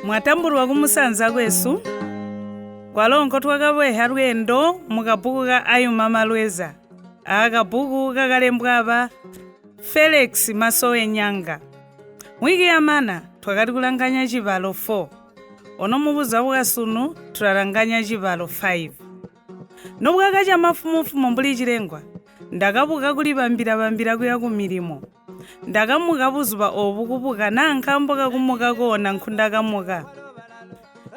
Mwatambulwa KUMUSANZA KWESU kwalonko twakabweha lwendo mukabuku ka ayuma malweza akabuku kakalembwa aba Felix Masowe Nyanga. Mwiki yamana twakati kulanganya chibalo 4 ono mubuza bwasunu tulalanganya chibalo 5 nobwaka cha mafumufumu mbuli chilengwa ndakabuka kulibambira kuya kumilimo ndakamuka buzuba obukubuka nankambo kakumuka kona nkhundakamuka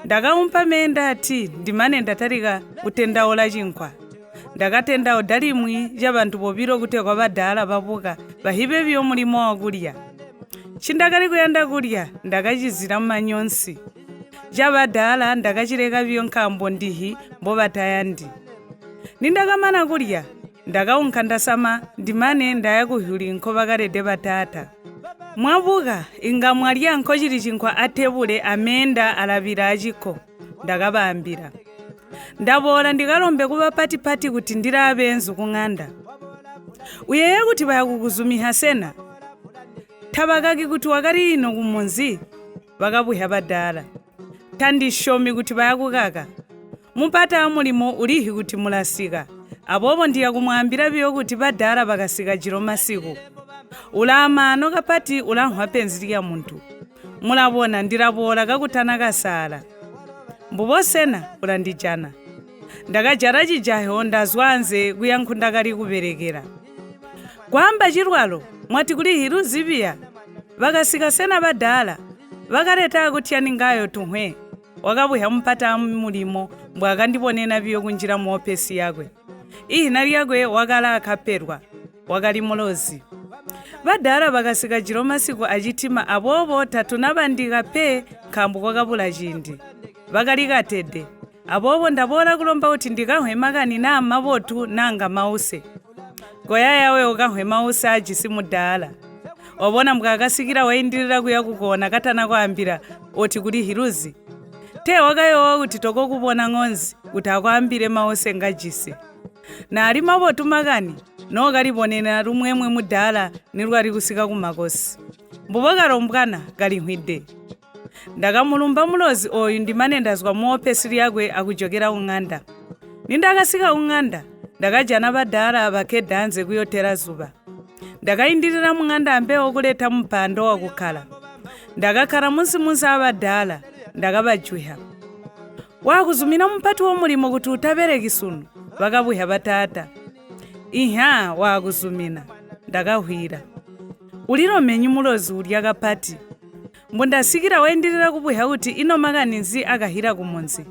ndakaumpa menda ati ndimane ndatalika kutendaola chinkwa ndakatendawo dalimwi ja bantu bobiro kutekwa badala babuka bahibe byo mulimo wakulya chindakali kuyanda kulya ndakachizira manyonsi ja badala ndakachileka byo nkambo ndihi mbobatayandi nindakamana kulya ndakaunkhandasama ndimane ndayakuhuli nkobakalede batata mwabuka inga mwalya nko chili chinkwa atebule amenda alabira achiko ndakabambira ndabola ndikalombe kuba pati kuti ndilabe enzu kung'anda uyeye kuti bayakukuzumiha sena tabakaki kuti wakali ino kumunzi bakabuya badala tandishomi kuti bayakukaka mupata mulimo ulihi kuti mulasika abobo ndiya kumwambira biyo kuti badala bakasika jiro masiku ulama no kapati ulanhwa penzi ya muntu mulabona ndirabola kakutana kasala mbubosena ulandijana ndakajara chijaho ndazwanze kuyankhunda kali kuberekera kwamba chirwalo mwati kuli hiru zibiya bakasika sena badala bakaleta kutyani ngayo tuhwe wakabuya mpata mulimo mbwakandibonena biyo kunjira muopesi yakwe ihina lyakwe wakala akaperwa wakali mulozi badala bakasika jiro masiku achitima abobo tatunabandika pe kambu kwakabula chindi bakalikatede abobo ndabola kulomba kuti ndikahwemakani na mabotu nanga mause goya yawe ukahwe mause ajisi mudala obona mbwakasikira waindirira kuya kukona katana kwambira oti kuli hiruzi te wakayowa kuti toko kubona ng'onzi kuti akwambire mause ngajisi na ali mabotu makani nokalibonena rumwemwe mudala nirwali kusika kumakosi mbubakarombwana kalihwide ndakamulumba mulozi oyu ndimane ndazwa muopesi lyakwe akujokera ung'anda nindakasika ung'anda ndakajana badala abakedanze kuyotera zuba ndakayindirira mung'anda ambewo kuleta mpando wakukhala ndakakhala munsi abadala ndakabajuha wakuzumina mpati womulimo kuti utabereki sunu bakabuya batata iha wakuzumina ndakahwira uliro menyi mulozi ulya kapati mbundasikira waindirira kubuya kuti ino makaninzi akahira kumunzi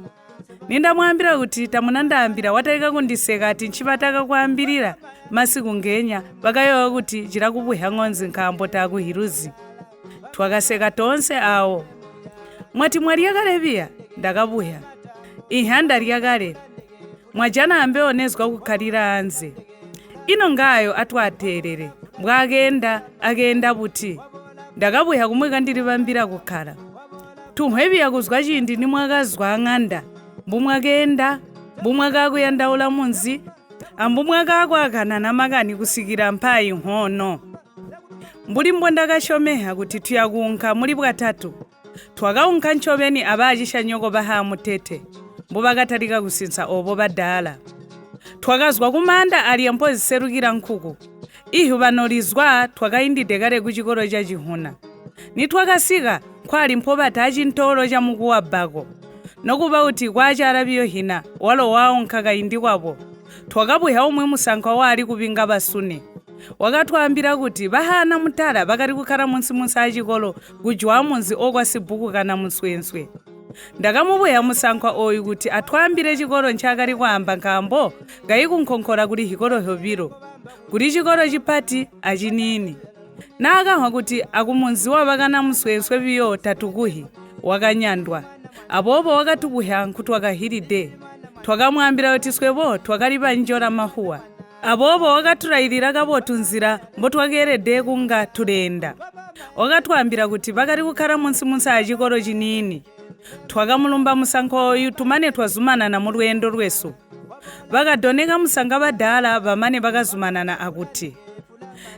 nindamwambira kuti tamunandambira watalika kundiseka ati nchipataka kuambirira masiku ngenya bakayowa kuti chira kubuya ng'onzi nkambo takuhiruzi twakaseka tonse awo mwati mwalya kale biya ndakabuya iha ndalya kale mwajana ambeonezwa kukhalira anze ino ngayo atwaterere agenda buti ndakabuya kumweka ndilibambira kukhala tuhwebiya kuzwa chindi nimwakazwa ang'anda mbumwakenda mbumwakakuyandaula munzi ambumwakakwakana namakani kusikira mpayi nkhono mbulimbo ndakashomeha kuti tuyakunkha muli bwatatu twakaunkha nchoveni abachisha nyoko baha mutete mbubakatalika kusinsa obo badala twakazwa kumanda ali mpozi serukira nkhuku ihu banolizwa twakayindide kale kuchikolo cha chihuna nitwakasika kwali mpobata achintolo cha mukuwa bako nokuba kuti kwachala biyo hina walo wawo nkhakayindikwapo twakabuya omwe musankha wali kupinga basune wakatwambira kuti bahana mutala bakati kukhala munsi achikolo kujwa munzi okwasibuku kana muswenswe ndakamubuya musankha oyu kuti atwambire chikolo nchakali kwamba nkambo ngayikunkhonkhora kuli hikolo hobiro kuli chikolo chipati achinini nakahwa kuti akumunziwa bakana muswenswe biyo tatukuhi wakanyandwa abobo wakatukuha nkuti wakahiride twakamwambira kuti swebo twakalipa njora mahuwa abobo wakatulailira kabotunzira mbotwakerede kunga tulenda wakatwambira kuti bakati kukhala munsi achikolo chinini twakamulumba musankho oyu tumane twazumana na mulwendo lwesu bakadoneka musanga badala bamane bakazumanana akuti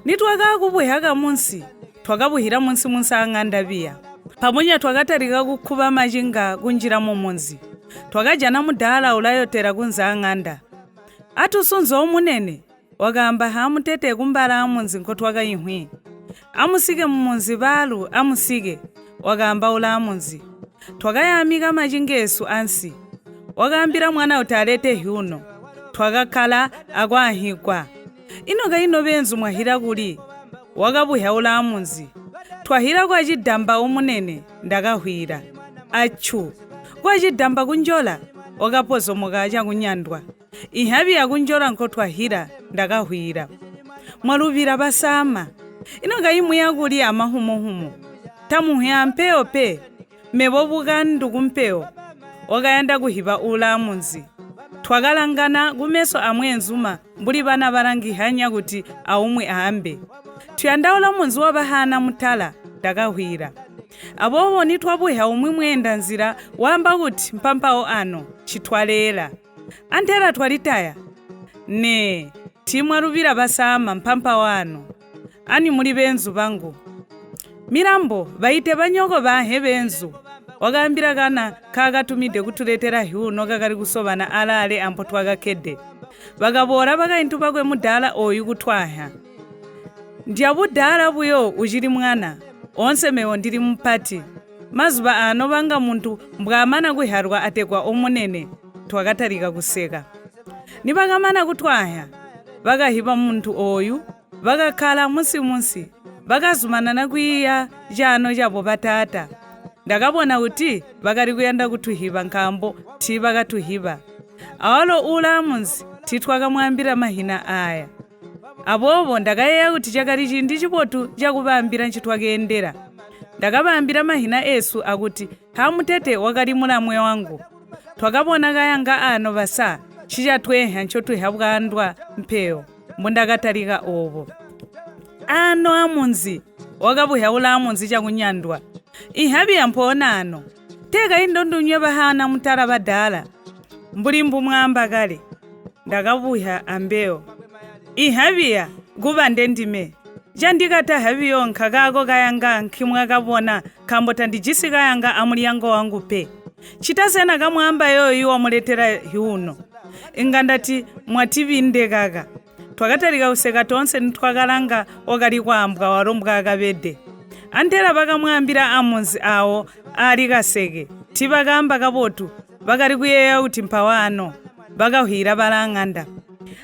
nitwakakubuya kamunsi twakabuhira munsi ang'anda biya pamoja twakatarika kukhuva machinga kunjira mumunzi twakajana mudala ulayotera kunza ang'anda atusunzo munene wakamba hamutete kumbala amunzi nkotwakayihwi amusike mumunzi balu amusike wakamba ula amunzi twakayamika machingesu ansi wakambira mwana utalete hyuno twakakhala akwahikwa inoka ino benzu mwahira kuli wakabuhya ula amunzi twahira kwa chidamba umunene ndakahwira achu kwa chidamba kunjola wakapozomoka chakunyandwa ihabi yakunjola nkotwahira ndakahwira mwaluvira basama inoka imwe yakuli amahumuhumu tamuhya mpeo pe mebobuka ndukumpeo wakayanda kuhiba ula amunzi twakalangana kumeso amwenzuma mbuli bana balangihanya kuti aumwe ahambe tuyandaula munzi wabahana mutala ndakahwira abobo nitwabuhya umwe mwenda nzira wamba kuti mpampao ano chitwalera antera twalitaya ne timwaruvira basama mpampao ano ani muli benzu bangu mirambo baite banyoko bahe benzu wakambira kana kakatumide kutuletera hyuno kakali kusobana alale ampo twakakedde bakabora bakaintupa kwe mudala oyu kutwahya ndiyabudala buyo uchiri mwana onse mewo ndiri mpati mazuba ano banga muntu mbwamana kuharwa atekwa omunene twakatarika kuseka nibakamana kutwahya bakahiba muntu oyu bakakhala musi bakazumana nakwiya jano jabo batata ndakabona kuti bakari kuyenda kutuhiba nkambo ti bakatuhiba awalo ula amunzi titwakamwambira mahina aya abobo ndakayeya kuti chakali chindi chipotu chakubambira nchitwakendera ndakabambira mahina esu akuti hamutete wakali mulamwe wangu twakabona kayanga ano basa chichatweha nchotuhabwandwa mpeo mbundakatalika obo ano amunzi wakabuhya ula amunzi chakunyandwa ihabi yampona ano teka indondunywe bahana mutala badala mbulimbu mwamba kale ndakabuhya ambeo ihabiya kuba ndendime jandikata habiyo nkakako kayanga nkimwa kabona kambota ndijisi kayanga amuliyango wangu pe chitasena kamwamba yoyu wamuletera hyuno ingandati mwatibinde kaka twakatalika useka tonse nitwakalanga wakali kwambwa warombwa akabede antera bakamwambira amunzi awo ali kaseke tibakamba kabotu bakali kuyeya kuti mpawano bakahwira balang'anda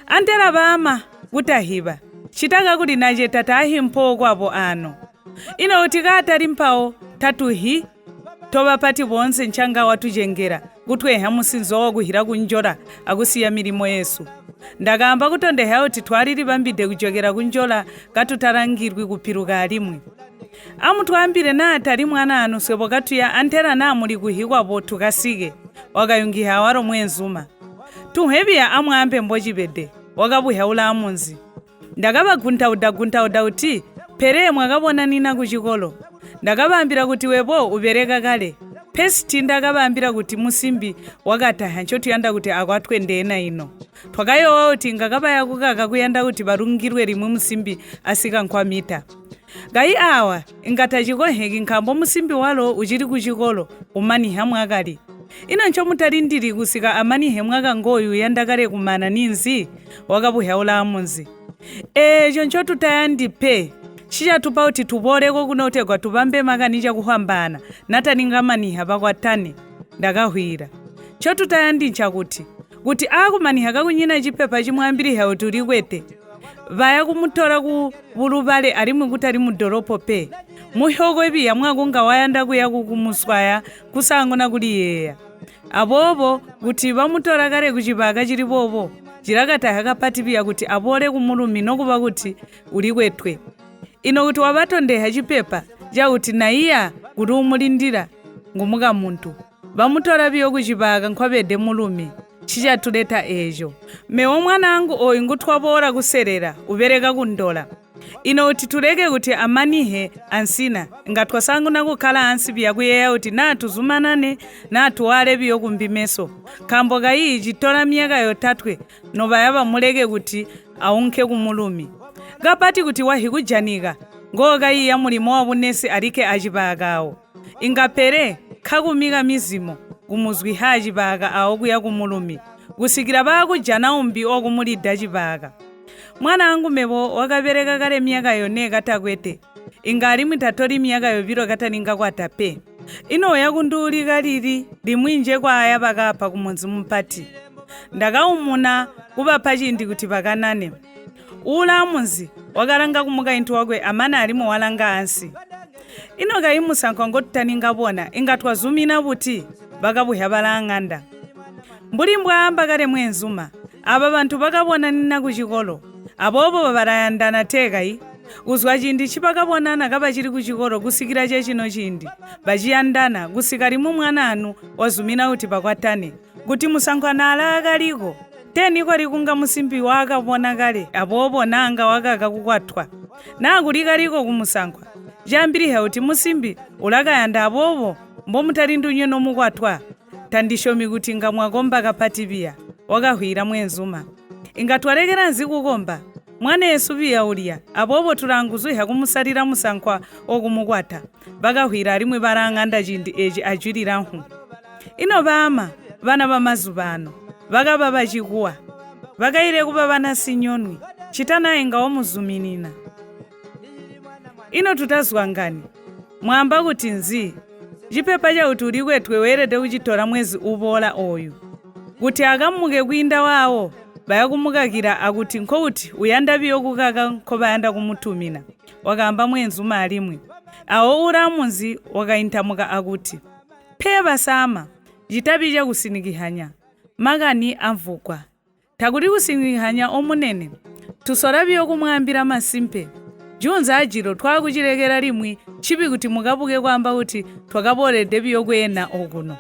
antera bama kutahiba chitaka kuti nache tatahi mpokwapo ano ino kuti katali mpawo tatuhi toba pati bonse nchanga watujengera kutweha musinzo wakuhira kunjola akusiya milimo yesu ndakamba kutondeha kuti twalili bambide kujokera kunjola katutarangirwi kupiruka alimwe amutwambire natali mwana anu swepo katuya antera namuli kuhikwapo tukasike wakayungiha waro mwenzuma tuhebya amwambe mbochibede wakabuhya ula amunzi ndakabaguntauda kuti pere mwakabona nina kuchikolo ndakabambira kuti wepo ubereka kale pesti ndakabambira kuti musimbi wakataha nchotuyanda kuti akwatwendena ino twakayowa kuti ngakabaya kukaka kuyanda kuti barungirwe rimwe musimbi asika nkwamita gayi awa ingatachikoheki nkambo musimbi walo uchiri kuchikolo umaniha mwakali ina ncho mutalindiri kusika amanihe mwaka ngoyu yandakale kumana ninzi wakabuhya ula amunzi ejo ncho tutayandipe chichatupa kuti tuboleko kunotegwa tubambe makanicha kuhambana nataningamaniha pakwatane ndakahwira chotutayandincha kuti akumaniha kakunyina chipepa chimwambiriha kuti ulikwete vaya kumutora ku bulubale alimwe kuti ali mudoropo pe muhoko ebiya mwakunga wayanda kuya kukumuswaya kusango nakuliyeya abobo kuti bamutora kale kuchipaka chili bobo chirakataha kapatibiya kuti abole kumulumi nokuba kuti ulikwetwe ino kuti wabatondeha chipepa jakuti naiya kuti umulindira ngumuka muntu bamutora biyo kuchipaka nkwabede mulumi chichatuleta ejo mewo mwanangu oyu ngutwabora kuserera ubereka kundola ino kuti tuleke kuti amanihe ansina ngatwasangu nakukhala ansi biya kuyeya kuti natuzumanane natuwale biyo kumbimeso kambo kayi chitola myaka yotatwe nobayaba muleke kuti aunke kumulumi kapati kuti wahi kujanika ngoka iya mulimo wabunesi alike achipakawo ingapere kakumiga mizimo kumuzwi haji baga aokuya kumulumi gusigira bakujana umbi okumulidda chibaga. Mwana wangu mebo wakabereka kale myaka yone katagwete ingali mitatori myaka yobiro kataninga kwatape ino yakundulika lili limwinje kwa aya bakapa kumunzi mpati ndakaumuna kubapa chindi kuti bakanane ulamunzi wakalanga kumuka inthu wakwe amana alimo walanga ansi ino kaimusankho ngotutaninga bona ingatwazumina buti bakabuhya balang'anda mbulimbwa amba kale mwenzuma aba bantu bakabona nina kuchikolo abobo babarayandana tekai uzwa chindi chipakabonana kaba chiri kuchikolo kusikira chechino chindi bachiyandana kusika limu mwana anu wazumina kuti bakwatane kuti musankhwana ala akaliko teniko likunga musimbi wakabona kale abobo nanga wakaka kukwatwa nakulikaliko kumusankhwa jambiriha kuti musimbi ulakayanda abobo mbomutalindu nyono mukwatwa tandishomi kuti ngamwakomba kapatibiya wakahwira mwenzuma ingatwalekera nzikukomba mwana Yesu biya uliya abobo tulanguzuha kumusalira musankhwa okumukwata bakahwira alimwe balang'anda chindi echi ajwiliranhu ino bama bana bamazubano bakaba bachikuwa bakayire kuba bana sinyonwi chitanaye nga omuzuminina ino tutazwa ngani mwamba kuti nzi chipepa cha kuti ulikwetwe werete kuchitora mwezi ubola oyu kuti akamuke kuinda wawo bayakumukakira akuti nkouti uyandabiyo kukaka nko bayanda kumutumina wakamba mwenzuma alimwe awo ulamunzi wakaintamuka akuti pheba sama jitabi cha kusinikihanya magani amvukwa takuti kusinikihanya omunene tusorabiyo kumwambira masimpe junza ajiro twakuchilekera limwi chipi kuti mukabuke kwamba kuti twakabolede biyo kwena okuno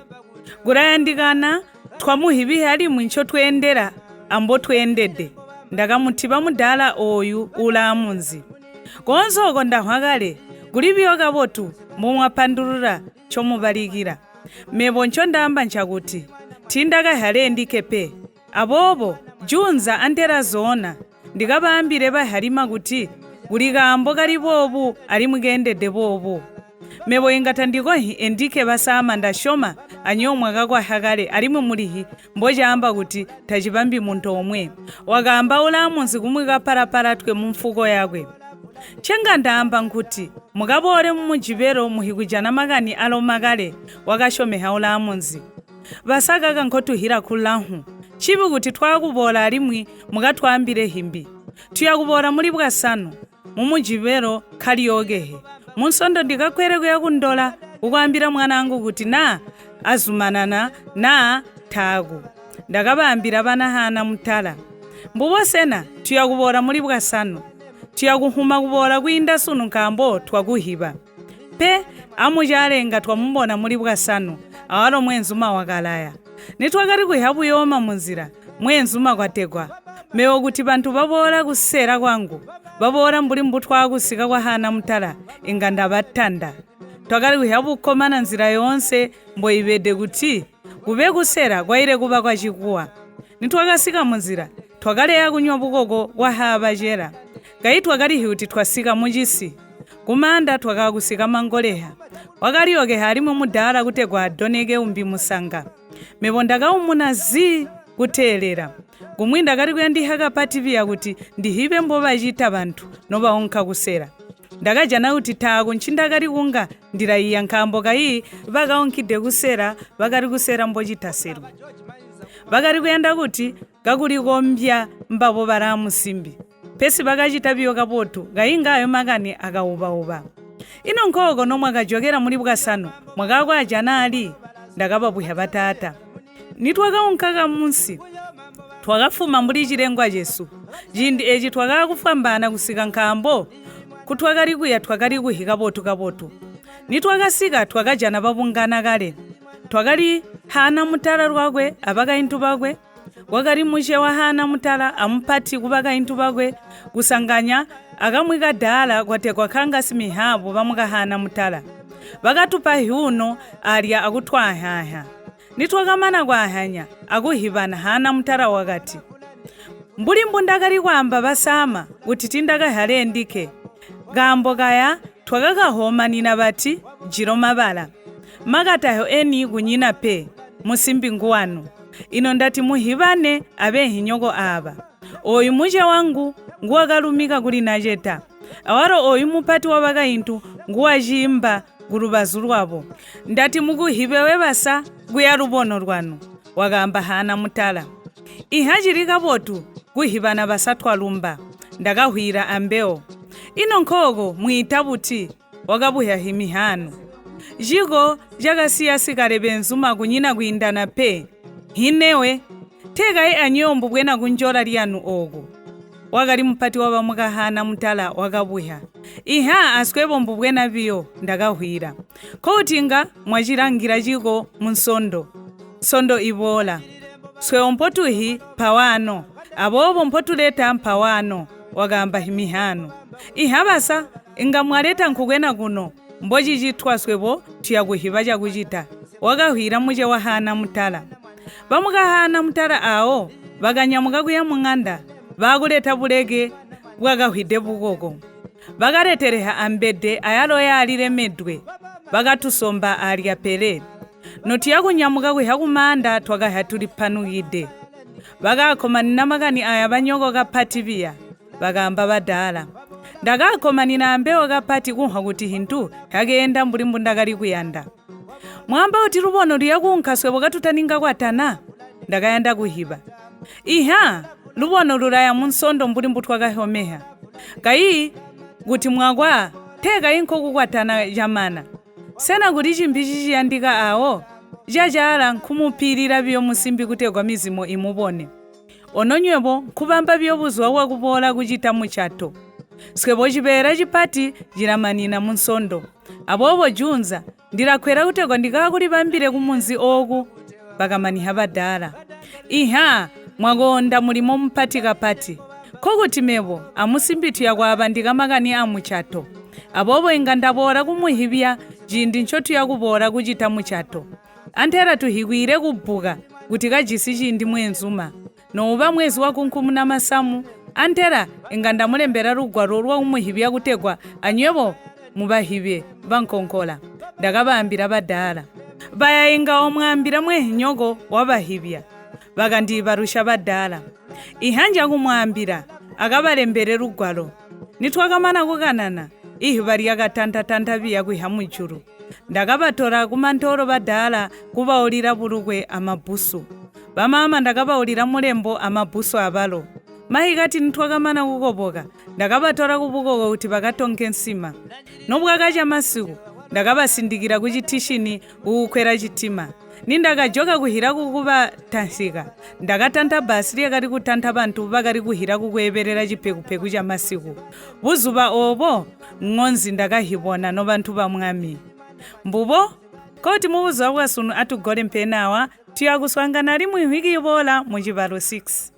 kurayandikana twamuhibiha alimwi ncho twendera ambo twendede ndakamuthipa mudala oyu ulamunzi konzoko ndahwakale kulibiyo kabotu momwapandulula chomubalikira mebo ncho ndamba nchakuti tindakahale ndikepe abobo junza antera zona ndikabambire bahalima kuti kulikambo kalibobu alimukendede bobu mebo ingatandikohi endike basama ndashoma anyomwa kakwahakale alimwe mulihi mbojamba kuti tachipambi muntu omwe wakamba ulamunzi kumwika parapara twe mumfuko yakwe chenga ndamba nkuti mukabore mumujibero muhikujana magani alo makale wakashomeha ulamunzi basakaka nkotuhira kulahu chipi kuti twakubola alimwi mukatwambire himbi tuyakubora muli bwasano mumujibero kali yogehe munsondo ndikakwere kuya kundola kukwambira mwanangu kuti na azumanana na tagu ndakabambira bana hana mutala mbubosena tuyakubora muli bwasano tuyakuhuma kubora kuinda sunu nkambo twakuhiba pe amujalenga twamubona muli bwasano awalo mwenzuma wakalaya nitwakati kuhabuyoma munzira mwenzuma kwategwa mewo kuti bantu babora kusera kwangu babora mbuli mbutwa kusika kwa hana mutala inga ndabatanda twakati kuhabukomana nzira yonse mboibede kuti kube kusera kwaire kuba kwa chikuwa nitwakasika munzira twakaleya kunywa bukoko kwa habajera kaitwakalihi kuti twasika mujisi kumanda twakakusika mangoleha wakaliyoke halimwe mudala kutegwa adoneke umbi musanga mebo ndakaumuna zi kutelera kumwinda kati kuyandihaka pativiya kuti ndihibe mboba chita bantu noba onka kusera ndakajana kuti taku nchindakati kunga ndirayiya nkambo kayi vakaonkide kusera vakati kusera mbochita seru vakati kuyenda kuti kakuliko mbya mbabo bara musimbi pesi vakachita biyo kapotu kayingayo makani akaupa-upa ino nkoko nomwe akajokera muli bwasano mwakakwa ajana ali ndakapapuhya patata nitwakaunkaka munsi twakafuma mbuli chilengwa Yesu jindi echi twakakufambana kusika nkambo kutwakali kuya twakali kuhika potu kapotu nitwakasika twakajana papungana kale twakali hana mutala lwakwe apakaintu pakwe wakali mushe wa hana mutala amupati kupaka intu pakwe kusanganya akamwika dala kwatekwa khanga simihapo pamuka hana mutala vakatupa hiuno alya akutwahaha nitwakamana kwahanya akuhipana hana mutala wakati mbulimbu ndakali kwamba basama kuti tindakahale ndike gambo kaya twakakahomanina bati jiro mabala makatayo eni kunyina pe musimbi nguwanu ino ndati muhivane abe hinyoko aba oyu muje wangu nguwakalumika kuli nacheta awaro oyu mupati wabakaintu nguwajimba kulubazu lwabo ndati mukuhibewe basa kuya lubono lwanu wakamba hana mutala ihachilika botu kuhibana basatwa lumba ndakahwira ambeo ino nkoko mwitabuti wakabuya himihanu jiko jakasiya sikalebe nzuma kunyina kuindana pe hinewe tekaye anyombo bwena kunjola lyanu oku wakali mpati wabamukahana mutala wakabuya iha askwebo mbubwena biyo ndakahwira koutinga mwachilangira jiko munsondo sondo ibola swe mpotuhi twaano abobo mpotuleta twaano wakamba himihano ihabasa inga mwaleta nkukwena kuno mboji jitwaswebo tiyakuhiba chakuchita wakahwira muje wahana mutala bamukahana mutala awo bakanyamuka kuya mung'anda bakuleta buleke bwakahwide bukoko bakaretereha ambede ayalo yalile medwe bakatusomba alya pele notiyakunyamuka kuya kumanda twakahya tulipanukide bakakomanina makani aya banyoko kapati biya bakamba badala ndakakomanina ambewo kapati kunha kuti hintu kakenda mbulimbu ndakali kuyanda mwamba uti lubono liyakunkaswe bokatutaninga kwatana ndakayanda kuhiba iha lubono lulaya munsondo mbulimbu twakahomeha kayi kuti mwakwa teka inkoku kwatana jamana sena kuti chimbichi chiyandika awo jajala nkhumupirira biyo musimbi kutegwa mizimo imubone ononywepo nkupamba biyobuzwa wakubola kuchita muchato swebo chipera chipati jiramanina munsondo abobo junza ndirakwera kutegwa ndikakulipambire kumunzi oku bakamaniha badala iha mwakonda mulimo mpati kapati kokuti mebo amusimbitu yakwaba ndikamakani amuchato abobo inga ndabora kumuhibya jindi nchotu yakubora kuchita muchato antera tuhikwire kubuka kuti kajisi chindi mwenzuma nouba mwezi wakunkumu na masamu antera inga ndamulembera lugwaro lwa umuhibya kutegwa anywepo mubahibye bankonkola ndakabambira badala baya inga omwambira mwehinyoko wabahibya bakandibarusha badala ihanja kumwambira akabalembere lugwaro nitwakamana kukanana ihiba lyakatanta biya kuiha muchuru ndakabatora kumantoro badala kubaulira bulukwe amabusu bamama ndakabaulira mulembo amabusu abalo mahikati nitwakamana kukoboka ndakabatora kubukoko kuti bakatonke nsima nobwakacha masiku ndakabasindikira kuchitishini ukukwera chitima nindakajoka kuhira kukuba tansika ndakatanta basi lyakati kutanta bantu bakati kuhira kukweberera chipekupeku cha masiku buzuba obo ng'onzi ndakahibona no bantu bamwami mbubo koti mubuzo bwasunu atugole mpenawa tiyakuswangana limwe hwiki ibola mu chibalo 6